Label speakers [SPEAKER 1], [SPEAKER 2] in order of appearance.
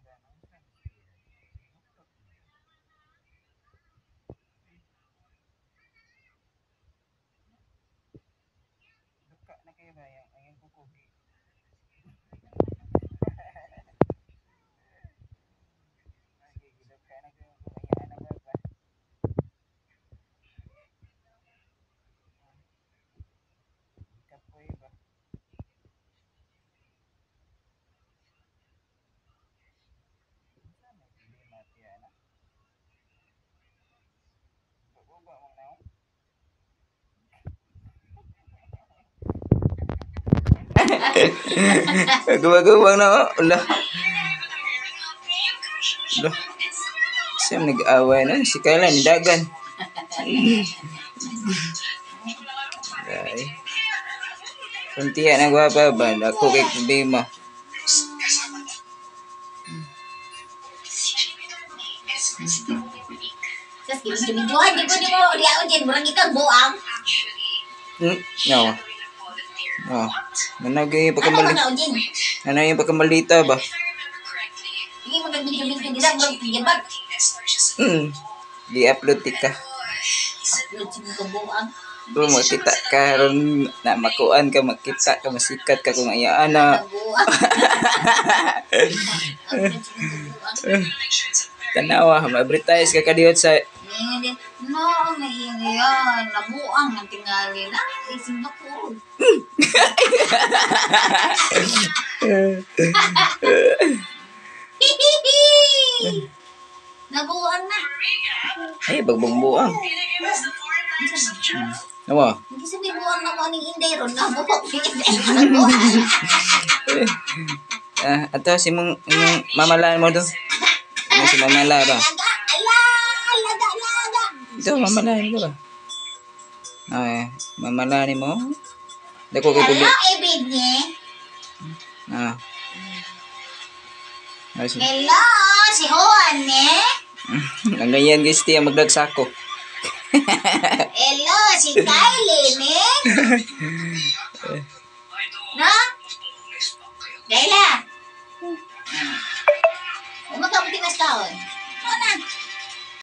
[SPEAKER 1] Duka na kayo ba ang kukugi? Duka na kayo kung ayan ang ba? Kapoy ba? Hindi mati ana. Bububa mo na. Gumagawang na oh. Ulah. Ulah. Siyang nag-away na. Si Kayla ni Dagan. Ay. Kuntiya na gwapa ba? Ako kay problema.
[SPEAKER 2] Terus video-videoan di ko di mo di ako din murang ikang buang.
[SPEAKER 1] No. Oh. Nanagay pagkamali. Nanay pagkamalita ba?
[SPEAKER 2] Ini mo video-video di lang murang pijabat.
[SPEAKER 1] Di-upload tika.
[SPEAKER 2] Upload sing ko buang.
[SPEAKER 1] Bro, makita ka ron na makuan ka, makita ka, masikat ka kung ayaan na. Tanawa, ma-advertise ka kadiyot sa...
[SPEAKER 2] No, may yan. Nabuang ng tingali na. Ising ako. Nabuang na.
[SPEAKER 1] Ay, bagbangbuang. Nawa?
[SPEAKER 2] Hindi sabi buang na mo ning inday ron. Nabuang.
[SPEAKER 1] Ato si mong mamalaan mo doon. Ano si mamala ba?
[SPEAKER 2] Laga.
[SPEAKER 1] Ito, mamalaan mo ba? Okay, mamalaan mo. Dako kay
[SPEAKER 2] Hello,
[SPEAKER 1] tubig.
[SPEAKER 2] ibig niya. Hello, si Juan eh.
[SPEAKER 1] Ang ganyan guys, tiya magdagsako.
[SPEAKER 2] Hello, si Kylie eh. No? Kayla. Umakabuti mas taon. Ano na?